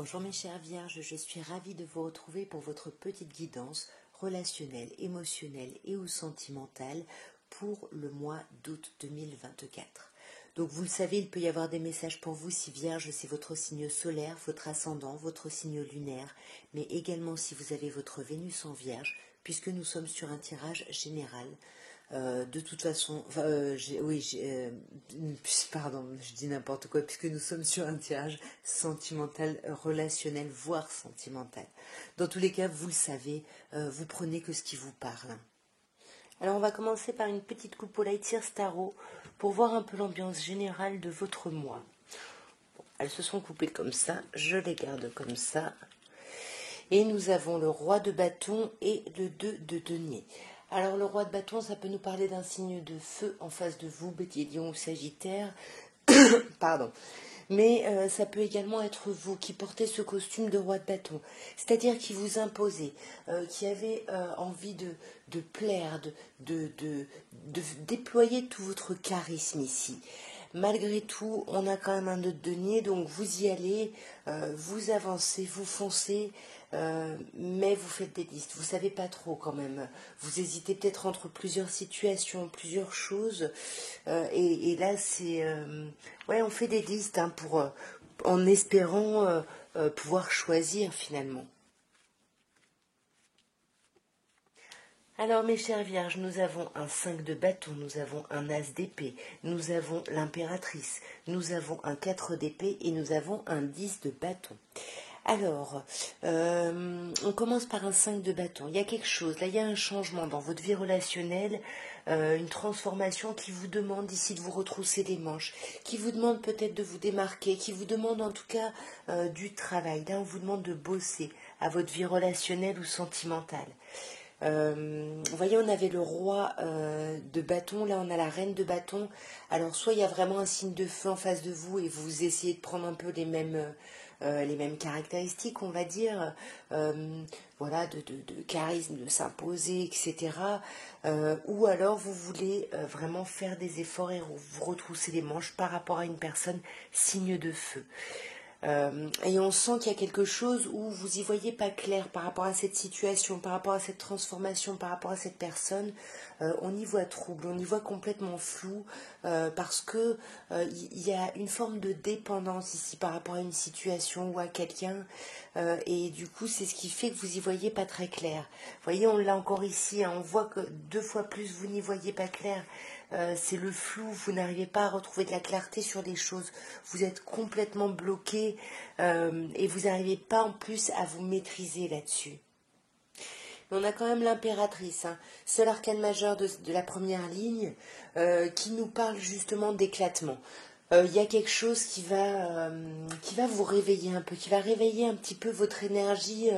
Bonjour mes chères vierges, je suis ravie de vous retrouver pour votre petite guidance relationnelle, émotionnelle et ou sentimentale pour le mois d'août 2024. Donc vous le savez, il peut y avoir des messages pour vous si vierge c'est votre signe solaire, votre ascendant, votre signe lunaire, mais également si vous avez votre Vénus en vierge, puisque nous sommes sur un tirage général. De toute façon, pardon, je dis n'importe quoi, puisque nous sommes sur un tirage sentimental, relationnel, voire sentimental. Dans tous les cas, vous le savez, vous prenez que ce qui vous parle. Alors on va commencer par une petite coupe au Light Years Tarot pour voir un peu l'ambiance générale de votre mois. Bon, elles se sont coupées comme ça, je les garde comme ça. Et nous avons le roi de bâton et le 2 de denier. Alors le roi de bâton, ça peut nous parler d'un signe de feu en face de vous, Bélier, Lion ou Sagittaire. Pardon. Mais ça peut également être vous qui portez ce costume de roi de bâton. C'est-à-dire qui vous imposez, qui avez envie de plaire, de déployer tout votre charisme ici. Malgré tout, on a quand même un 2 de denier, donc vous y allez, vous avancez, vous foncez, mais vous faites des listes. Vous savez pas trop quand même. Vous hésitez peut-être entre plusieurs situations, plusieurs choses, et là c'est, ouais, on fait des listes en espérant pouvoir choisir finalement. Alors mes chères vierges, nous avons un 5 de bâton, nous avons un as d'épée, nous avons l'impératrice, nous avons un 4 d'épée et nous avons un 10 de bâton. Alors, on commence par un 5 de bâton. Il y a quelque chose, là il y a un changement dans votre vie relationnelle, une transformation qui vous demande ici de vous retrousser les manches, qui vous demande peut-être de vous démarquer, qui vous demande en tout cas du travail. Là on vous demande de bosser à votre vie relationnelle ou sentimentale. Vous voyez, on avait le roi de bâton, là on a la reine de bâton. Alors soit il y a vraiment un signe de feu en face de vous et vous essayez de prendre un peu les mêmes caractéristiques, on va dire, voilà, de charisme, de s'imposer, etc. Ou alors vous voulez vraiment faire des efforts et vous retrousser les manches par rapport à une personne signe de feu. Et on sent qu'il y a quelque chose où vous y voyez pas clair par rapport à cette situation, par rapport à cette transformation, par rapport à cette personne. On y voit trouble, on y voit complètement flou, parce que y a une forme de dépendance ici par rapport à une situation ou à quelqu'un, et du coup c'est ce qui fait que vous y voyez pas très clair. Vous voyez, on l'a encore ici, hein, on voit que 2 fois plus vous n'y voyez pas clair. C'est le flou, vous n'arrivez pas à retrouver de la clarté sur les choses, vous êtes complètement bloqué, et vous n'arrivez pas en plus à vous maîtriser là-dessus. Mais on a quand même l'impératrice, hein, seul arcane majeur de la première ligne, qui nous parle justement d'éclatement. Il y a quelque chose qui va vous réveiller un peu, qui va réveiller un petit peu votre énergie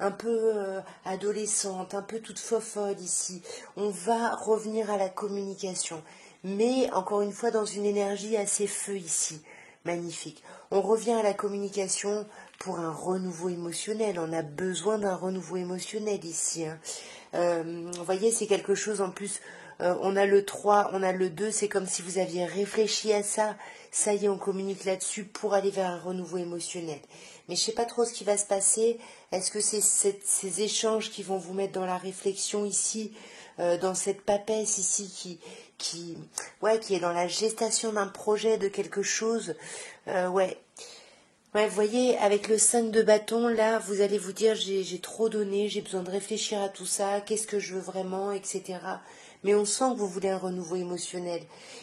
un peu adolescente, un peu toute fofolle ici. On va revenir à la communication, mais encore une fois dans une énergie assez feu ici. Magnifique. On revient à la communication pour un renouveau émotionnel. On a besoin d'un renouveau émotionnel ici, hein. Vous voyez, c'est quelque chose en plus. On a le 3, on a le 2, c'est comme si vous aviez réfléchi à ça. Ça y est, on communique là-dessus pour aller vers un renouveau émotionnel. Mais je ne sais pas trop ce qui va se passer. Est-ce que c'est ces échanges qui vont vous mettre dans la réflexion ici, dans cette papesse ici qui est dans la gestation d'un projet, de quelque chose, ouais. Ouais, vous voyez, avec le 5 de bâton, là, vous allez vous dire, j'ai trop donné, j'ai besoin de réfléchir à tout ça, qu'est-ce que je veux vraiment, etc. Mais on sent que vous voulez un renouveau émotionnel.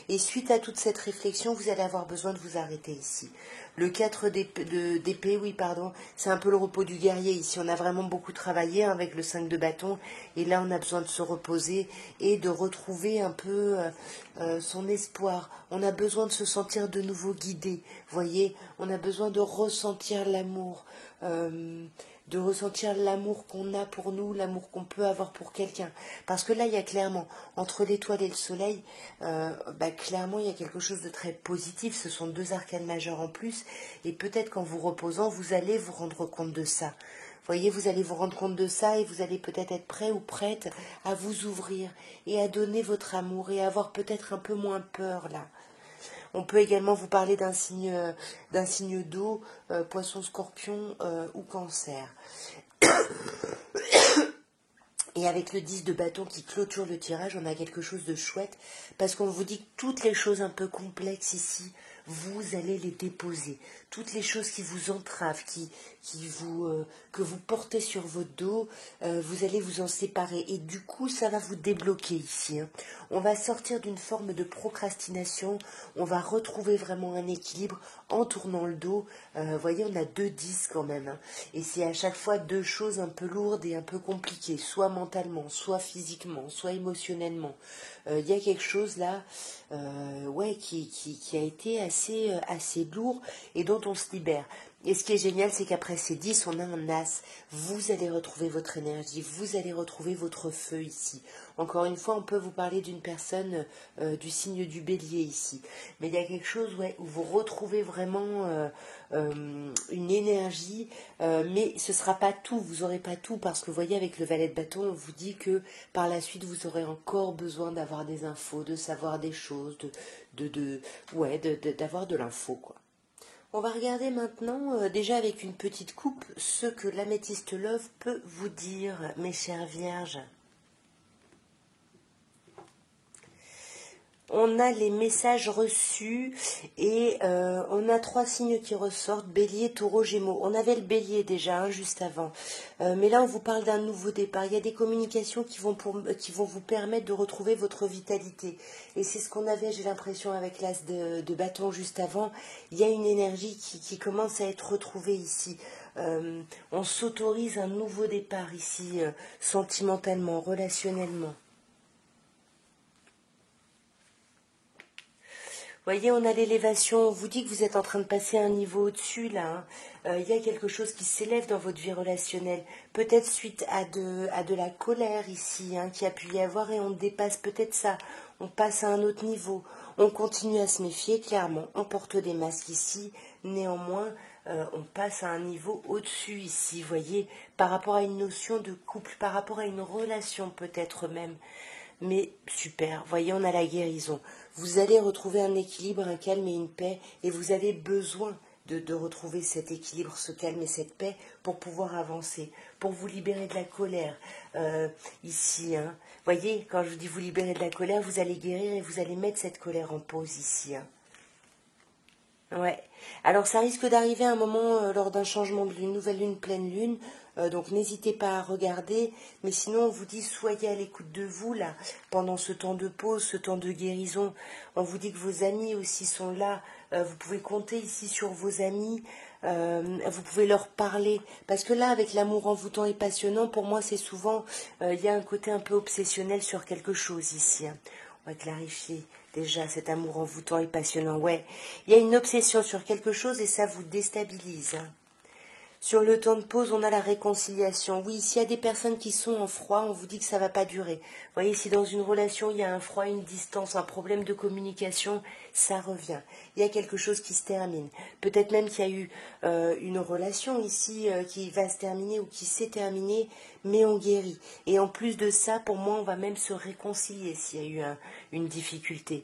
Et suite à toute cette réflexion, vous allez avoir besoin de vous arrêter ici. Le 4 d'épée, oui, pardon, c'est un peu le repos du guerrier. Ici, on a vraiment beaucoup travaillé avec le 5 de bâton. Et là, on a besoin de se reposer et de retrouver un peu son espoir. On a besoin de se sentir de nouveau guidé. Vous voyez, on a besoin de ressentir l'amour. De ressentir l'amour qu'on a pour nous, l'amour qu'on peut avoir pour quelqu'un. Parce que là, il y a clairement, entre l'étoile et le soleil, clairement, il y a quelque chose de très positif. Ce sont 2 arcanes majeures en plus. Et peut-être qu'en vous reposant, vous allez vous rendre compte de ça. Vous voyez, vous allez vous rendre compte de ça et vous allez peut-être être prêt ou prête à vous ouvrir et à donner votre amour et à avoir peut-être un peu moins peur là. On peut également vous parler d'un signe d'eau, poisson, scorpion ou cancer. Et avec le 10 de bâton qui clôture le tirage, on a quelque chose de chouette, parce qu'on vous dit que toutes les choses un peu complexes ici, vous allez les déposer. Toutes les choses qui vous entravent, que vous portez sur votre dos, vous allez vous en séparer. Et du coup, ça va vous débloquer ici. Hein. On va sortir d'une forme de procrastination, on va retrouver vraiment un équilibre en tournant le dos. Vous voyez, on a 2 10 quand même. Hein. Et c'est à chaque fois 2 choses un peu lourdes et un peu compliquées, soit mentalement, soit physiquement, soit émotionnellement. Il y a quelque chose là ouais, qui a été assez lourd et dont on se libère. Et ce qui est génial, c'est qu'après ces 10, on a un as. Vous allez retrouver votre énergie, vous allez retrouver votre feu ici. Encore une fois, on peut vous parler d'une personne du signe du bélier ici. Mais il y a quelque chose ouais, où vous retrouvez vraiment une énergie, mais ce ne sera pas tout, vous n'aurez pas tout, parce que vous voyez, avec le valet de bâton, on vous dit que par la suite, vous aurez encore besoin d'avoir des infos, de savoir des choses, d'avoir de l'info, quoi. On va regarder maintenant, déjà avec une petite coupe, ce que l'améthyste love peut vous dire, mes chères vierges. On a les messages reçus et on a 3 signes qui ressortent, bélier, taureau, gémeaux. On avait le bélier déjà, hein, juste avant. Mais là, on vous parle d'un nouveau départ. Il y a des communications qui vont vous permettre de retrouver votre vitalité. Et c'est ce qu'on avait, j'ai l'impression, avec l'as de bâton juste avant. Il y a une énergie qui commence à être retrouvée ici. On s'autorise un nouveau départ ici, sentimentalement, relationnellement. Voyez, on a l'élévation, on vous dit que vous êtes en train de passer un niveau au-dessus, là. Hein. Il y a quelque chose qui s'élève dans votre vie relationnelle, peut-être suite à de la colère ici, hein, qui a pu y avoir, et on dépasse peut-être ça. On passe à un autre niveau. On continue à se méfier, clairement. On porte des masques ici. Néanmoins, on passe à un niveau au-dessus ici, voyez, par rapport à une notion de couple, par rapport à une relation peut-être même. Mais super, voyez, on a la guérison. Vous allez retrouver un équilibre, un calme et une paix, et vous avez besoin de retrouver cet équilibre, ce calme et cette paix pour pouvoir avancer, pour vous libérer de la colère. Ici, hein. Voyez, quand je vous dis vous libérer de la colère, vous allez guérir et vous allez mettre cette colère en pause ici. Hein. Ouais. Alors ça risque d'arriver à un moment lors d'un changement de lune, nouvelle lune, pleine lune. Donc n'hésitez pas à regarder. Mais sinon on vous dit soyez à l'écoute de vous là pendant ce temps de pause, ce temps de guérison. On vous dit que vos amis aussi sont là. Vous pouvez compter ici sur vos amis. Vous pouvez leur parler. Parce que là avec l'amour envoûtant et passionnant, pour moi c'est souvent il y a un côté un peu obsessionnel sur quelque chose ici. Hein. On va clarifier déjà cet amour envoûtant et passionnant. Ouais, il y a une obsession sur quelque chose et ça vous déstabilise. Hein. Sur le temps de pause, on a la réconciliation. Oui, s'il y a des personnes qui sont en froid, on vous dit que ça ne va pas durer. Vous voyez, si dans une relation, il y a un froid, une distance, un problème de communication, ça revient. Il y a quelque chose qui se termine. Peut-être même qu'il y a eu une relation ici qui va se terminer ou qui s'est terminée, mais on guérit. Et en plus de ça, pour moi, on va même se réconcilier s'il y a eu une difficulté.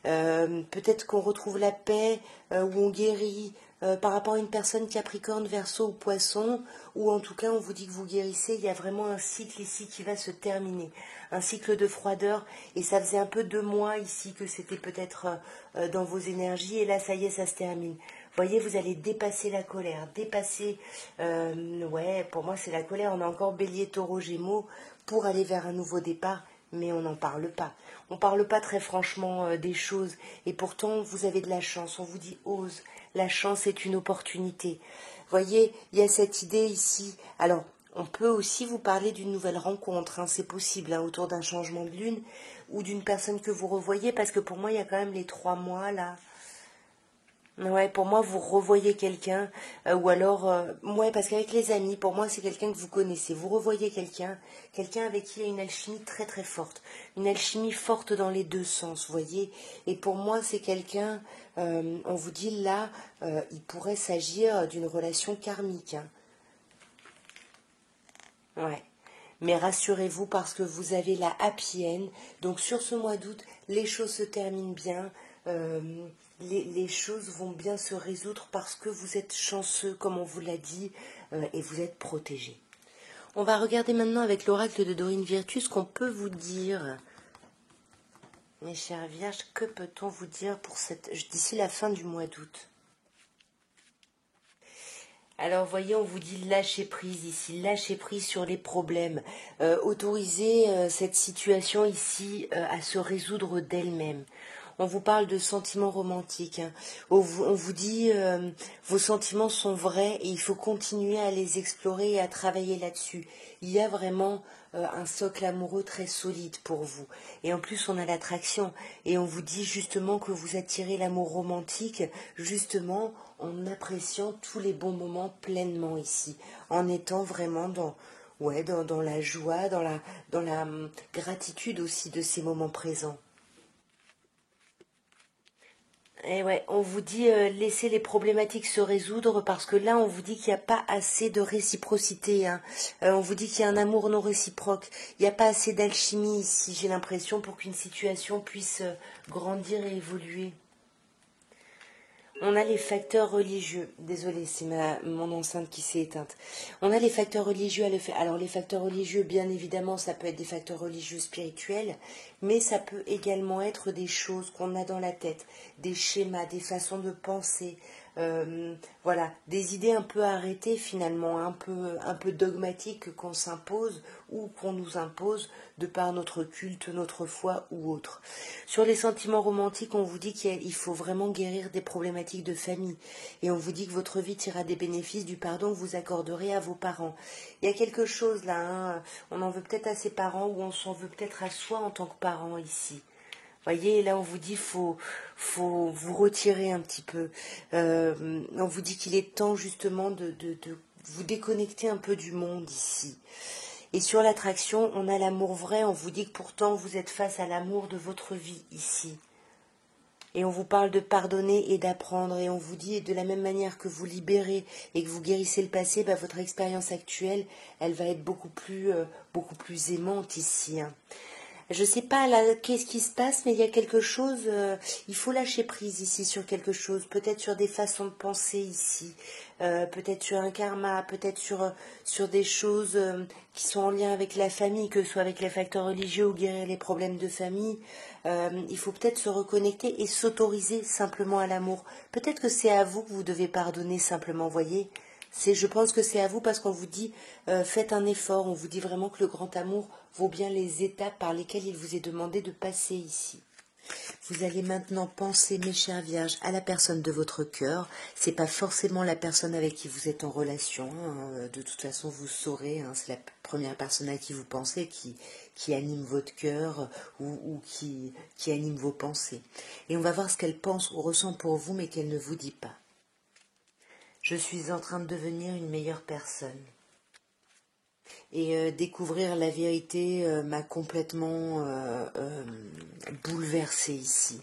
Peut-être qu'on retrouve la paix, où on guérit, par rapport à une personne Capricorne, Verseau ou Poisson, ou en tout cas on vous dit que vous guérissez, il y a vraiment un cycle ici qui va se terminer, un cycle de froideur, et ça faisait un peu 2 mois ici que c'était peut-être dans vos énergies, et là ça y est, ça se termine. Vous voyez, vous allez dépasser la colère, ouais, pour moi c'est la colère, on a encore Bélier, Taureau, Gémeaux, pour aller vers un nouveau départ, mais on n'en parle pas. On ne parle pas très franchement des choses, et pourtant vous avez de la chance, on vous dit ose. La chance est une opportunité. Voyez, il y a cette idée ici. Alors, on peut aussi vous parler d'une nouvelle rencontre, hein, c'est possible, hein, autour d'un changement de lune, ou d'une personne que vous revoyez, parce que pour moi, il y a quand même les 3 mois, là. Ouais, pour moi, vous revoyez quelqu'un, ou alors, ouais, parce qu'avec les amis, pour moi, c'est quelqu'un que vous connaissez. Vous revoyez quelqu'un avec qui il y a une alchimie très très forte, une alchimie forte dans les 2 sens, vous voyez. Et pour moi, c'est quelqu'un, on vous dit là, il pourrait s'agir d'une relation karmique. Hein. Ouais. Mais rassurez-vous parce que vous avez la happy end. Donc sur ce mois d'août, les choses se terminent bien. les choses vont bien se résoudre parce que vous êtes chanceux, comme on vous l'a dit, et vous êtes protégé. On va regarder maintenant avec l'oracle de Dorine Virtus ce qu'on peut vous dire. Mes chères vierges, que peut-on vous dire pour d'ici la fin du mois d'août? Alors, voyez, on vous dit lâcher prise ici, lâcher prise sur les problèmes, autoriser cette situation ici à se résoudre d'elle-même. On vous parle de sentiments romantiques, hein. On vous dit vos sentiments sont vrais et il faut continuer à les explorer et à travailler là-dessus. Il y a vraiment un socle amoureux très solide pour vous. Et en plus, on a l'attraction. Et on vous dit justement que vous attirez l'amour romantique, justement en appréciant tous les bons moments pleinement ici, en étant vraiment dans la joie, dans la gratitude aussi de ces moments présents. Et ouais, on vous dit laissez les problématiques se résoudre parce que là on vous dit qu'il n'y a pas assez de réciprocité, hein. On vous dit qu'il y a un amour non réciproque. Il n'y a pas assez d'alchimie ici, j'ai l'impression, pour qu'une situation puisse grandir et évoluer. On a les facteurs religieux. Désolée, c'est mon enceinte qui s'est éteinte. On a les facteurs religieux à le faire. Alors les facteurs religieux, bien évidemment, ça peut être des facteurs religieux spirituels, mais ça peut également être des choses qu'on a dans la tête, des schémas, des façons de penser, voilà, des idées un peu arrêtées finalement, un peu dogmatiques qu'on s'impose ou qu'on nous impose de par notre culte, notre foi ou autre. Sur les sentiments romantiques, on vous dit qu'il faut vraiment guérir des problématiques de famille et on vous dit que votre vie tirera des bénéfices du pardon que vous accorderez à vos parents. Il y a quelque chose là, hein, on en veut peut-être à ses parents ou on s'en veut peut-être à soi en tant que parent ici. Voyez, là on vous dit faut vous retirer un petit peu. On vous dit qu'il est temps justement de vous déconnecter un peu du monde ici. Et sur l'attraction, on a l'amour vrai. On vous dit que pourtant vous êtes face à l'amour de votre vie ici. Et on vous parle de pardonner et d'apprendre. Et on vous dit de la même manière que vous libérez et que vous guérissez le passé, bah, votre expérience actuelle, elle va être beaucoup plus aimante ici, hein. Je sais pas là qu'est-ce qui se passe, mais il y a quelque chose, il faut lâcher prise ici sur quelque chose, peut-être sur des façons de penser ici, peut-être sur un karma, peut-être sur des choses qui sont en lien avec la famille, que ce soit avec les facteurs religieux ou guérir les problèmes de famille. Il faut peut-être se reconnecter et s'autoriser simplement à l'amour. Peut-être que c'est à vous que vous devez pardonner simplement, voyez. Je pense que c'est à vous parce qu'on vous dit faites un effort, on vous dit vraiment que le grand amour vaut bien les étapes par lesquelles il vous est demandé de passer ici. Vous allez maintenant penser, mes chères vierges, à la personne de votre cœur. C'est pas forcément la personne avec qui vous êtes en relation, hein. De toute façon, vous saurez, hein, c'est la première personne à qui vous pensez qui anime votre cœur ou qui anime vos pensées. Et on va voir ce qu'elle pense ou ressent pour vous, mais qu'elle ne vous dit pas. Je suis en train de devenir une meilleure personne. Et découvrir la vérité m'a complètement bouleversée ici.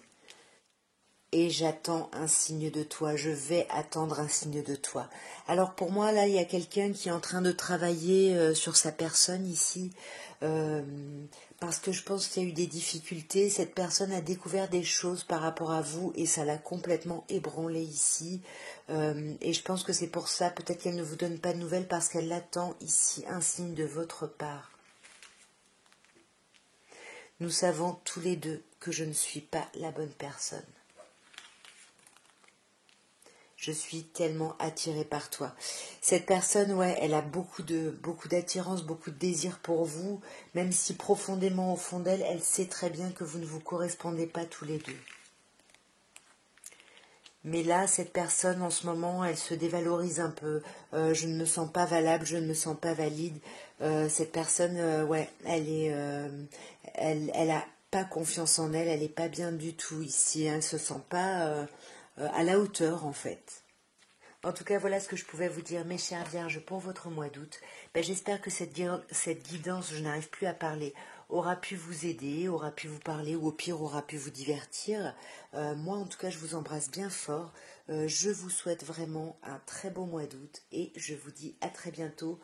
Et j'attends un signe de toi, je vais attendre un signe de toi. Alors pour moi, là, il y a quelqu'un qui est en train de travailler sur sa personne ici, parce que je pense qu'il y a eu des difficultés. Cette personne a découvert des choses par rapport à vous et ça l'a complètement ébranlé ici. Et je pense que c'est pour ça, peut-être qu'elle ne vous donne pas de nouvelles parce qu'elle attend ici un signe de votre part. Nous savons tous les deux que je ne suis pas la bonne personne. Je suis tellement attirée par toi. Cette personne, ouais, elle a beaucoup d'attirance, beaucoup de désir pour vous, même si profondément au fond d'elle, elle sait très bien que vous ne vous correspondez pas tous les deux. Mais là, cette personne, en ce moment, elle se dévalorise un peu. Je ne me sens pas valable, je ne me sens pas valide. Cette personne, ouais, elle a pas confiance en elle, elle n'est pas bien du tout ici. Elle ne se sent pas à la hauteur, en fait. En tout cas, voilà ce que je pouvais vous dire, mes chères vierges, pour votre mois d'août. Ben, j'espère que cette guidance, je n'arrive plus à parler, aura pu vous aider, aura pu vous parler, ou au pire, aura pu vous divertir. Moi, en tout cas, je vous embrasse bien fort. Je vous souhaite vraiment un très beau mois d'août et je vous dis à très bientôt.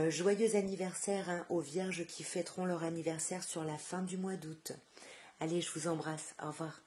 Joyeux anniversaire, hein, aux vierges qui fêteront leur anniversaire sur la fin du mois d'août. Allez, je vous embrasse. Au revoir.